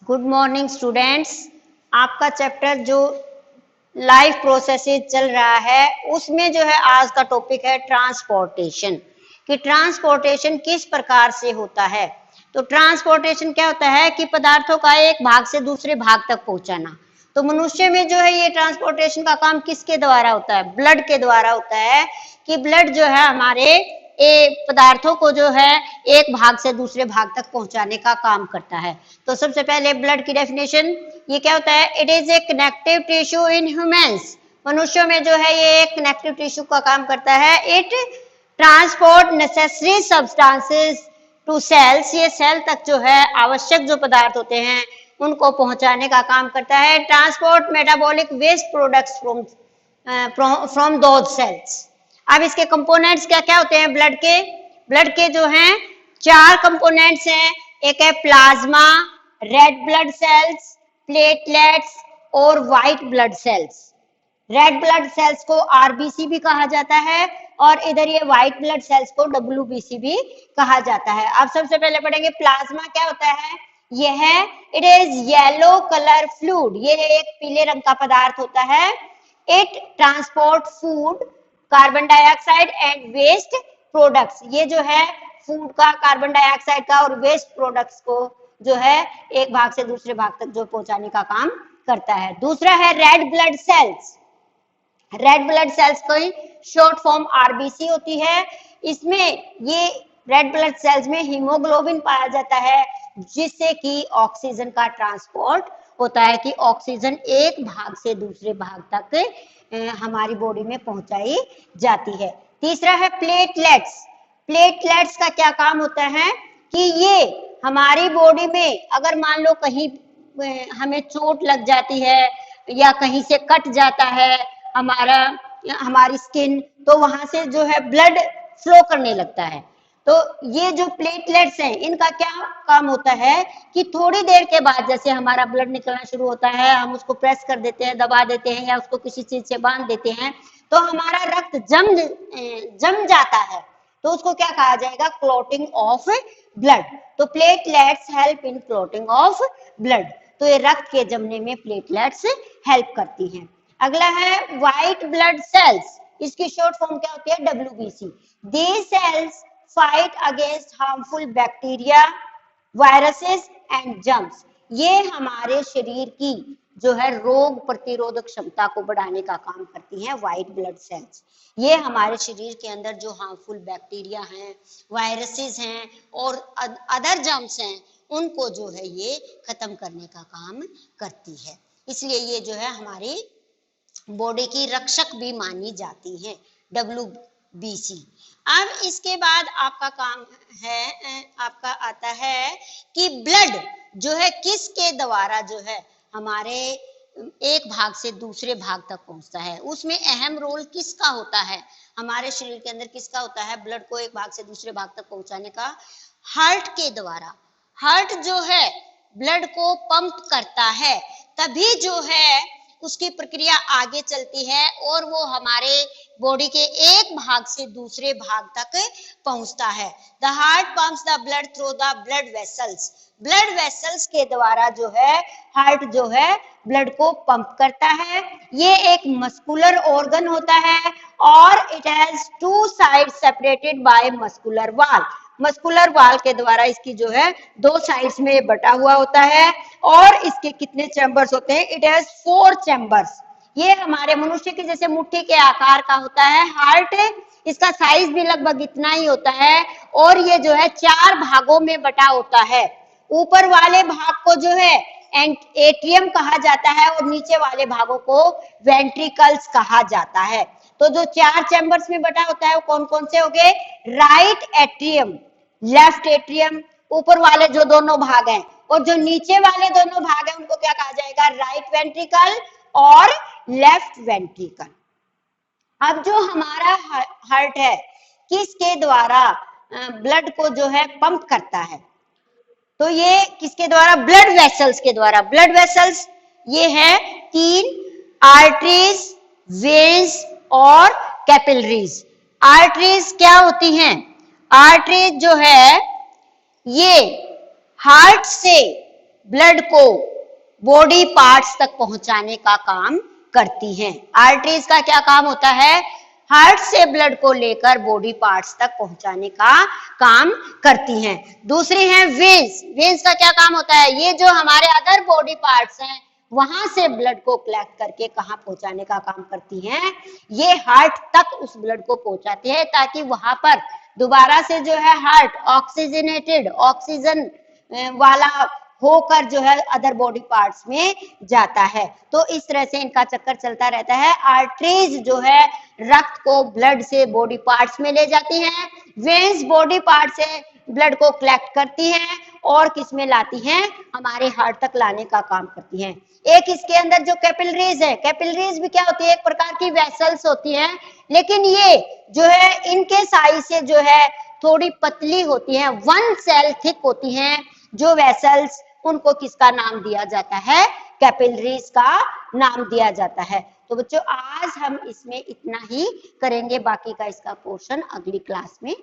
Good morning students. आपका chapter जो life processes चल रहा है उसमें जो है आज का टॉपिक है ट्रांसपोर्टेशन, कि ट्रांसपोर्टेशन किस प्रकार से होता है। तो ट्रांसपोर्टेशन क्या होता है कि पदार्थों का एक भाग से दूसरे भाग तक पहुंचाना। तो मनुष्य में जो है ये ट्रांसपोर्टेशन का काम किसके द्वारा होता है? ब्लड के द्वारा होता है, कि ब्लड जो है हमारे पदार्थों को जो है एक भाग से दूसरे भाग तक पहुंचाने का काम करता है। तो सबसे पहले ब्लड की डेफिनेशन ये क्या होता है? It is a connective tissue in humans. मनुष्यों में जो है ये एक कनेक्टिव टिश्यू का काम करता है। It transport necessary substances to cells. ये सेल तक जो है आवश्यक जो पदार्थ होते हैं उनको पहुंचाने का काम करता है। Transport metabolic waste products from those cells. अब इसके कंपोनेंट्स क्या क्या होते हैं ब्लड के जो हैं 4 कंपोनेंट्स हैं। एक है plasma, red blood cells, platelets और white blood cells. Red blood cells को आरबीसी भी कहा जाता है और इधर ये व्हाइट ब्लड सेल्स को डब्ल्यूबीसी भी कहा जाता है। अब सबसे पहले पढ़ेंगे प्लाज्मा क्या होता है। यह है it is yellow colour fluid. ये एक पीले रंग का पदार्थ होता है। It transport food, carbon dioxide and waste products. ये जो है फूड का, कार्बन डाइऑक्साइड का और वेस्ट प्रोडक्ट्स को जो है एक भाग से दूसरे भाग तक जो पहुंचाने का काम करता है। दूसरा है red blood cells. Red blood sales की शॉर्ट फॉर्म आरबीसी होती है। इसमें ये रेड ब्लड सेल्स में हीमोग्लोबिन पाया जाता है, जिससे कि ऑक्सीजन का ट्रांसपोर्ट होता है, कि ऑक्सीजन एक भाग से दूसरे भाग तक हमारी बॉडी में पहुंचाई जाती है। तीसरा है प्लेटलेट्स। प्लेटलेट्स का क्या काम होता है कि ये हमारी बॉडी में अगर मान लो कहीं हमें चोट लग जाती है या कहीं से कट जाता है हमारी स्किन, तो वहां से जो है ब्लड फ्लो करने लगता है। तो ये जो प्लेटलेट्स हैं इनका क्या काम होता है कि थोड़ी देर के बाद जैसे हमारा ब्लड निकलना शुरू होता है, हम उसको प्रेस कर देते हैं, दबा देते हैं या उसको किसी चीज से बांध देते हैं, तो हमारा रक्त जम जाता है। तो उसको क्या कहा जाएगा? Clotting of blood. तो platelets help in clotting of blood. तो ये रक्त के जमने में प्लेटलेट्स हेल्प करती हैं। अगला है व्हाइट ब्लड सेल्स। इसकी शॉर्ट फॉर्म क्या होती है? WBC. These cells fight against harmful bacteria, viruses and germs. ये हमारे शरीर की जो है रोग प्रतिरोधक क्षमता को बढ़ाने का काम करती हैं व्हाइट ब्लड सेल्स। ये हमारे शरीर के अंदर जो हार्मफुल बैक्टीरिया हैं, वायरसेस हैं और अदर जर्म्स हैं, उनको जो है ये खत्म करने का काम करती है। इसलिए ये जो है हमारी बॉडी की रक्षक भी मानी जाती है, डब्ल्यूबीसी। अब इसके बाद आपका काम है, आपका आता है कि ब्लड जो है किसके द्वारा जो है हमारे एक भाग से दूसरे भाग तक पहुंचता है। उसमें अहम रोल किसका होता है? हमारे शरीर के अंदर किसका होता है ब्लड को एक भाग से दूसरे भाग तक पहुंचाने का? हार्ट के द्वारा। हार्ट जो है ब्लड को पंप करता है, तभी जो है उसकी प्रक्रिया आगे चलती है और वो हमारे बॉडी के एक भाग से दूसरे भाग तक पहुंचता है। The heart pumps the blood through the blood vessels. Blood vessels के द्वारा जो है हार्ट जो है ब्लड को पंप करता है। ये एक मस्कुलर ऑर्गन होता है और it has 2 side separated by muscular वाल। मस्कुलर वाल के द्वारा इसकी जो है 2 साइड्स में बटा हुआ होता है। और इसके कितने चैम्बर्स होते हैं? It has 4 chambers. ये हमारे मनुष्य के जैसे मुट्ठी के आकार का होता है हार्ट। इसका साइज भी लगभग इतना ही होता है और ये जो है 4 भागों में बटा होता है। ऊपर वाले भाग को जो है एट्रियम कहा जाता है और नीचे वाले भागों को वेंट्रिकल्स कहा जाता है। तो जो 4 चैम्बर्स में बटा होता है वो कौन कौन से हो गए? राइट एट्रियम, लेफ्ट एट्रियम, ऊपर वाले जो दोनों भाग हैं, और जो नीचे वाले दोनों भाग हैं उनको क्या कहा जाएगा? राइट वेंट्रिकल और लेफ्ट वेंट्रिकल। अब जो हमारा हार्ट है किसके द्वारा ब्लड को जो है पंप करता है? तो ये किसके द्वारा? ब्लड वेसल्स के द्वारा। ब्लड वेसल्स ये है 3 आर्टरीज, वेन्स और कैपिलरीज। आर्टरीज क्या होती हैं? आर्टरीज जो है ये हार्ट से ब्लड को बॉडी पार्ट्स तक पहुंचाने का काम करती हैं। आर्टरीज का क्या काम होता है? हार्ट से ब्लड को लेकर बॉडी पार्ट्स तक पहुंचाने का काम करती हैं। दूसरी है वेन्स। वेन्स का क्या काम होता है? ये जो हमारे अदर बॉडी पार्ट्स हैं वहां से ब्लड को कलेक्ट करके कहां पहुंचाने का काम करती हैं? ये हार्ट तक उस ब्लड को पहुंचाती है ताकि वहां पर दोबारा से जो है हार्ट ऑक्सीजनेटेड, ऑक्सीजन वाला होकर जो है अदर बॉडी पार्ट्स में जाता है। तो इस तरह से इनका चक्कर चलता रहता है। आर्टरीज जो है रक्त को ब्लड से बॉडी पार्ट्स में ले जाती हैं, वेन्स बॉडी पार्ट से ब्लड को कलेक्ट करती हैं और किस में लाती हैं? हमारे हार्ट तक लाने का काम करती हैं। एक इसके अंदर जो कैपिलरीज है, कैपिलरीज भी क्या होती है? एक प्रकार की वेसल्स होती हैं, लेकिन ये जो है इनके साइज से जो है थोड़ी पतली होती हैं, 1 सेल थिक होती हैं जो वेसल्स, उनको किसका नाम दिया जाता है? कैपिलरीज का नाम दिया जाता है। तो बच्चों आज हम इसमें इतना ही करेंगे, बाकी का इसका पोर्शन अगली क्लास में